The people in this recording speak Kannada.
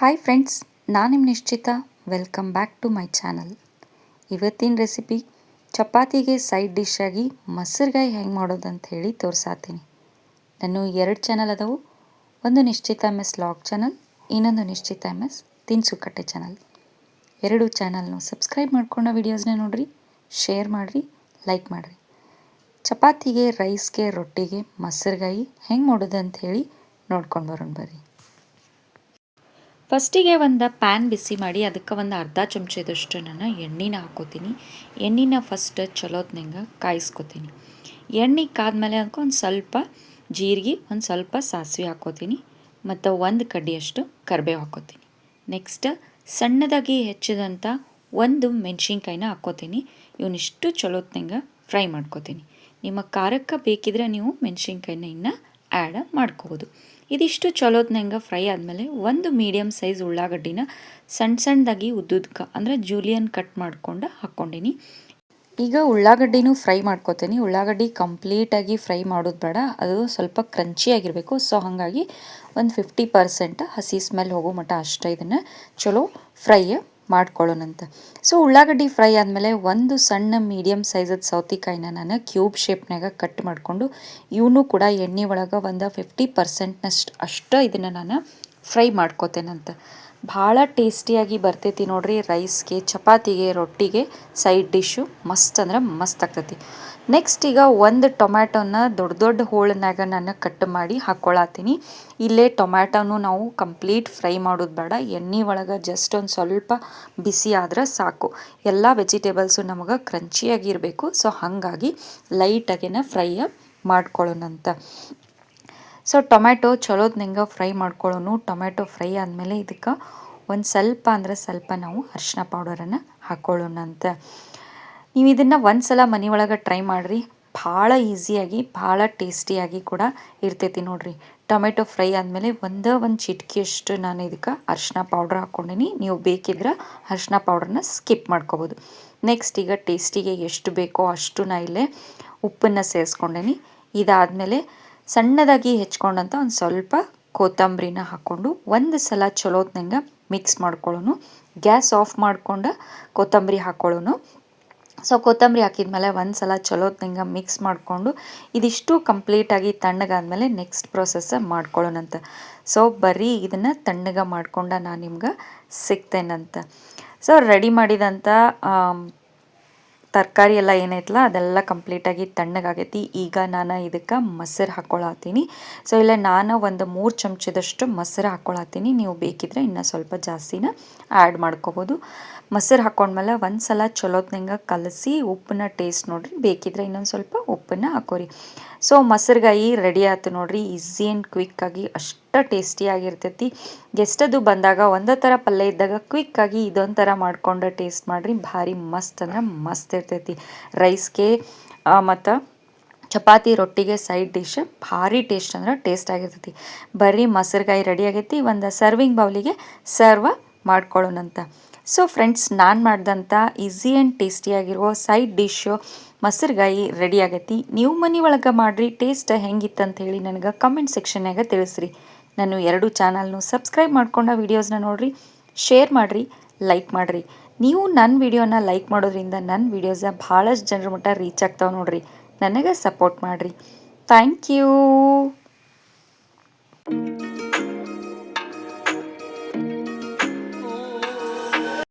ಹಾಯ್ ಫ್ರೆಂಡ್ಸ್, ನಾನು ನಿಮ್ಮ Nishchita. Welcome back to my channel. ಇವತ್ತಿನ ರೆಸಿಪಿ ಚಪಾತಿಗೆ ಸೈಡ್ ಡಿಶ್ ಆಗಿ ಮೊಸರುಗಾಯಿ ಹೆಂಗೆ ಮಾಡೋದು ಅಂತ ಹೇಳಿ ತೋರಿಸಾತೀನಿ. ನಾನು 2 ಚಾನಲ್ ಅದಾವು. ಒಂದು ನಿಶ್ಚಿತ MS ಲಾಗ್ ಚಾನಲ್, ಇನ್ನೊಂದು ನಿಶ್ಚಿತ MS ತಿನಿಸುಕಟ್ಟೆ ಚಾನಲ್. 2 ಚಾನಲ್ನು ಸಬ್ಸ್ಕ್ರೈಬ್ ಮಾಡ್ಕೊಂಡು ವೀಡಿಯೋಸ್ನ ನೋಡಿರಿ, ಶೇರ್ ಮಾಡಿರಿ, ಲೈಕ್ ಮಾಡಿರಿ. ಚಪಾತಿಗೆ, ರೈಸ್ಗೆ, ರೊಟ್ಟಿಗೆ ಮೊಸರುಗಾಯಿ ಹೆಂಗೆ ಮಾಡೋದು ಅಂತ ಹೇಳಿ ನೋಡ್ಕೊಂಡು ಬರೋಣ ಬರ್ರಿ. ಫಸ್ಟಿಗೆ ಒಂದು ಪ್ಯಾನ್ ಬಿಸಿ ಮಾಡಿ ಅದಕ್ಕೆ ಒಂದು ಅರ್ಧ ಚಮಚದಷ್ಟು ನಾನು ಎಣ್ಣೆನ ಹಾಕೋತೀನಿ. ಎಣ್ಣೆನ ಫಸ್ಟ್ ಚಲೋತ್ನಂಗೆ ಕಾಯಿಸ್ಕೊತೀನಿ. ಎಣ್ಣೆ ಕಾದ್ಮೇಲೆ ಅದಕ್ಕೆ ಒಂದು ಸ್ವಲ್ಪ ಜೀರಿಗೆ, ಒಂದು ಸ್ವಲ್ಪ ಸಾಸಿವೆ ಹಾಕೋತೀನಿ ಮತ್ತು ಒಂದು ಕಡ್ಡಿಯಷ್ಟು ಕರಿಬೇವು ಹಾಕೋತೀನಿ. ನೆಕ್ಸ್ಟ್ ಸಣ್ಣದಾಗಿ ಹೆಚ್ಚಿದಂಥ ಒಂದು ಮೆಣಸಿನ್ಕಾಯಿನ ಹಾಕೋತೀನಿ. ಇವನಿಷ್ಟು ಚಲೋತ್ನಂಗೆ ಫ್ರೈ ಮಾಡ್ಕೋತೀನಿ. ನಿಮ್ಮ ಖಾರಕ್ಕೆ ಬೇಕಿದ್ರೆ ನೀವು ಮೆಣಸಿನ್ಕಾಯಿನ ಇನ್ನು ಆ್ಯಡ್ ಮಾಡ್ಕೋಬೋದು. ಇದಿಷ್ಟು ಚಲೋತ್ನಂಗೆ ಫ್ರೈ ಆದಮೇಲೆ ಒಂದು ಮೀಡಿಯಮ್ ಸೈಜ್ ಉಳ್ಳಾಗಡ್ಡಿನ ಸಣ್ಣದಾಗಿ ಉದ್ದುದ್ಕ ಅಂದರೆ ಜೂಲಿಯನ್ ಕಟ್ ಮಾಡ್ಕೊಂಡು ಹಾಕ್ಕೊಂಡೀನಿ. ಈಗ ಉಳ್ಳಾಗಡ್ಡಿನೂ ಫ್ರೈ ಮಾಡ್ಕೋತೀನಿ. ಉಳ್ಳಾಗಡ್ಡಿ ಕಂಪ್ಲೀಟಾಗಿ ಫ್ರೈ ಮಾಡೋದು ಬೇಡ, ಅದು ಸ್ವಲ್ಪ ಕ್ರಂಚಿಯಾಗಿರಬೇಕು. ಸೊ ಹಾಗಾಗಿ ಒಂದು 50% ಹಸಿ ಸ್ಮೆಲ್ ಹೋಗೋ ಮಟ್ಟ ಅಷ್ಟೇ ಇದನ್ನು ಚಲೋ ಫ್ರೈ ಮಾಡ್ಕೊಳ್ಳೋಣಂತ. ಸೊ ಉಳ್ಳಾಗಡ್ಡಿ ಫ್ರೈ ಆದಮೇಲೆ ಒಂದು ಸಣ್ಣ ಮೀಡಿಯಮ್ ಸೈಜದ ಸೌತೆಕಾಯಿನ ನಾನು ಕ್ಯೂಬ್ ಶೇಪ್ನಾಗ ಕಟ್ ಮಾಡಿಕೊಂಡು ಇವನು ಕೂಡ ಎಣ್ಣೆ ಒಳಗೆ ಒಂದು 50% ಅಷ್ಟು ಇದನ್ನು ನಾನು ಫ್ರೈ ಮಾಡ್ಕೋತೇನಂತ. ಭಾಳ ಟೇಸ್ಟಿಯಾಗಿ ಬರ್ತೈತಿ ನೋಡ್ರಿ. ರೈಸ್ಗೆ, ಚಪಾತಿಗೆ, ರೊಟ್ಟಿಗೆ ಸೈಡ್ ಡಿಶ್ಶು ಮಸ್ತ್ ಅಂದ್ರೆ ಮಸ್ತ್ ಆಗ್ತೈತಿ. ನೆಕ್ಸ್ಟ್ ಈಗ ಒಂದು ಟೊಮ್ಯಾಟೋನ ದೊಡ್ಡ ಹೋಳನ್ನಾಗ ನಾನು ಕಟ್ ಮಾಡಿ ಹಾಕ್ಕೊಳತ್ತೀನಿ. ಇಲ್ಲೇ ಟೊಮ್ಯಾಟೋನು ನಾವು ಕಂಪ್ಲೀಟ್ ಫ್ರೈ ಮಾಡೋದು ಬೇಡ, ಎಣ್ಣೆ ಒಳಗೆ ಜಸ್ಟ್ ಒಂದು ಸ್ವಲ್ಪ ಬಿಸಿ ಆದ್ರೆ ಸಾಕು. ಎಲ್ಲ ವೆಜಿಟೇಬಲ್ಸು ನಮಗೆ ಕ್ರಂಚಿಯಾಗಿರಬೇಕು. ಸೊ ಹಾಗಾಗಿ ಲೈಟಾಗಿನ ಫ್ರೈ ಮಾಡ್ಕೊಳ್ಳೋಣಂತ. ಸೊ ಟೊಮ್ಯಾಟೊ ಚಲೋದ್ನಂಗೆ ಫ್ರೈ ಮಾಡ್ಕೊಳ್ಳೋನು. ಟೊಮ್ಯಾಟೊ ಫ್ರೈ ಆದಮೇಲೆ ಇದಕ್ಕೆ ಒಂದು ಸ್ವಲ್ಪ ಅಂದರೆ ಸ್ವಲ್ಪ ನಾವು ಅರಿಶಿನ ಪೌಡರನ್ನು ಹಾಕ್ಕೊಳ್ಳೋಣಂತ. ನೀವು ಇದನ್ನು ಒಂದು ಸಲ ಮನೆ ಒಳಗೆ ಟ್ರೈ ಮಾಡಿರಿ. ಭಾಳ ಈಸಿಯಾಗಿ ಭಾಳ ಟೇಸ್ಟಿಯಾಗಿ ಕೂಡ ಇರ್ತೈತಿ ನೋಡಿರಿ. ಟೊಮೆಟೊ ಫ್ರೈ ಆದಮೇಲೆ ಒಂದು ಚಿಟಿಕೆಯಷ್ಟು ನಾನು ಇದಕ್ಕೆ ಅರಿಶಿನ ಪೌಡ್ರ್ ಹಾಕ್ಕೊಂಡೀನಿ. ನೀವು ಬೇಕಿದ್ರೆ ಅರಿಶಿನ ಪೌಡ್ರನ್ನ ಸ್ಕಿಪ್ ಮಾಡ್ಕೋಬೋದು. ನೆಕ್ಸ್ಟ್ ಈಗ ಟೇಸ್ಟಿಗೆ ಎಷ್ಟು ಬೇಕೋ ಅಷ್ಟು ನಾನು ಇಲ್ಲೇ ಉಪ್ಪನ್ನು ಸೇರಿಸ್ಕೊಂಡೀನಿ. ಇದಾದಮೇಲೆ ಸಣ್ಣದಾಗಿ ಹೆಚ್ಕೊಂಡಂಥ ಒಂದು ಸ್ವಲ್ಪ ಕೊತ್ತಂಬರಿನ ಹಾಕ್ಕೊಂಡು ಒಂದು ಸಲ ಚಲೋತ್ನಂಗೆ ಮಿಕ್ಸ್ ಮಾಡ್ಕೊಳ್ಳೋನು. ಗ್ಯಾಸ್ ಆಫ್ ಮಾಡ್ಕೊಂಡು ಕೊತ್ತಂಬರಿ ಹಾಕ್ಕೊಳ್ಳೋನು. ಸೊ ಕೊತ್ತಂಬರಿ ಹಾಕಿದ್ಮೇಲೆ ಒಂದು ಸಲ ಚಲೋತ್ನಂಗೆ ಮಿಕ್ಸ್ ಮಾಡಿಕೊಂಡು ಇದಿಷ್ಟು ಕಂಪ್ಲೀಟಾಗಿ ತಣ್ಣಗಾದ್ಮೇಲೆ ನೆಕ್ಸ್ಟ್ ಪ್ರೊಸೆಸ್ ಮಾಡ್ಕೊಳ್ಳೋಣಂತ. ಸೊ ಬರೀ ಇದನ್ನು ತಣ್ಣಗೆ ಮಾಡ್ಕೊಂಡು ನಾನು ನಿಮ್ಗೆ ಸಿಗ್ತೇನಂತ. ಸೊ ರೆಡಿ ಮಾಡಿದಂಥ ತರಕಾರಿ ಎಲ್ಲ ಏನೈತಲ್ಲ ಅದೆಲ್ಲ ಕಂಪ್ಲೀಟಾಗಿ ತಣ್ಣಗಾಗೈತಿ. ಈಗ ನಾನು ಇದಕ್ಕೆ ಮೊಸರು ಹಾಕ್ಕೊಳತ್ತೀನಿ. ಸೊ ಇಲ್ಲ ನಾನು ಒಂದು 3 ಚಮಚದಷ್ಟು ಮೊಸರು ಹಾಕ್ಕೊಳತ್ತೀನಿ. ನೀವು ಬೇಕಿದ್ರೆ ಇನ್ನೂ ಸ್ವಲ್ಪ ಜಾಸ್ತಿನ ಆ್ಯಡ್ ಮಾಡ್ಕೋಬೋದು. ಮೊಸರು ಹಾಕ್ಕೊಂಡ್ಮೇಲೆ ಒಂದು ಸಲ ಚಲೋತ್ನಂಗೆ ಕಲಸಿ ಉಪ್ಪನ್ನ ಟೇಸ್ಟ್ ನೋಡಿರಿ, ಬೇಕಿದ್ರೆ ಇನ್ನೊಂದು ಸ್ವಲ್ಪ ಉಪ್ಪನ್ನು ಹಾಕೋರಿ. ಸೊ ಮೊಸರುಗಾಯಿ ರೆಡಿ ಆಯ್ತು ನೋಡಿರಿ. ಈಸಿ ಆ್ಯಂಡ್ ಕ್ವಿಕ್ಕಾಗಿ ಅಷ್ಟು ಟೇಸ್ಟಿಯಾಗಿರ್ತೈತಿ. ಗೆಸ್ಟದು ಬಂದಾಗ ಒಂದೇ ಥರ ಪಲ್ಯ ಇದ್ದಾಗ ಕ್ವಿಕ್ಕಾಗಿ ಇದೊಂಥರ ಮಾಡ್ಕೊಂಡು ಟೇಸ್ಟ್ ಮಾಡಿರಿ. ಭಾರಿ ಮಸ್ತ್ ಅಂದ್ರೆ ಮಸ್ತ್ ಇರ್ತೈತಿ. ರೈಸ್ಗೆ ಮತ್ತು ಚಪಾತಿ, ರೊಟ್ಟಿಗೆ ಸೈಡ್ ಡಿಶ್ ಭಾರಿ ಟೇಸ್ಟ್ ಅಂದ್ರೆ ಟೇಸ್ಟ್ ಆಗಿರ್ತೈತಿ. ಬರೀ ಮೊಸರುಗಾಯಿ ರೆಡಿ ಆಗೈತಿ. ಒಂದು ಸರ್ವಿಂಗ್ ಬೌಲಿಗೆ ಸರ್ವ್ ಮಾಡ್ಕೊಳ್ಳೋಣಂತ. ಸೊ ಫ್ರೆಂಡ್ಸ್, ನಾನು ಮಾಡಿದಂಥ ಈಸಿ ಆ್ಯಂಡ್ ಟೇಸ್ಟಿಯಾಗಿರುವ ಸೈಡ್ ಡಿಶ್ಶು ಮೊಸರುಗಾಯಿ ರೆಡಿ ಆಗೈತಿ. ನೀವು ಮನೆ ಒಳಗೆ ಮಾಡಿರಿ. ಟೇಸ್ಟ್ ಹೆಂಗಿತ್ತಂತ ಹೇಳಿ ನನಗೆ ಕಮೆಂಟ್ ಸೆಕ್ಷನ್ನಾಗ ತಿಳಿಸ್ರಿ. ನಾನು 2 ಚಾನಲ್ನು ಸಬ್ಸ್ಕ್ರೈಬ್ ಮಾಡ್ಕೊಂಡು ವೀಡಿಯೋಸ್ನ ನೋಡಿರಿ, ಶೇರ್ ಮಾಡಿರಿ, ಲೈಕ್ ಮಾಡಿರಿ. ನೀವು ನನ್ನ ವಿಡಿಯೋನ ಲೈಕ್ ಮಾಡೋದ್ರಿಂದ ನನ್ನ ವೀಡಿಯೋಸ ಭಾಳಷ್ಟು ಜನರ ಮಟ್ಟ ರೀಚ್ ಆಗ್ತಾವೆ ನೋಡಿರಿ. ನನಗೆ ಸಪೋರ್ಟ್ ಮಾಡಿರಿ. Thank you.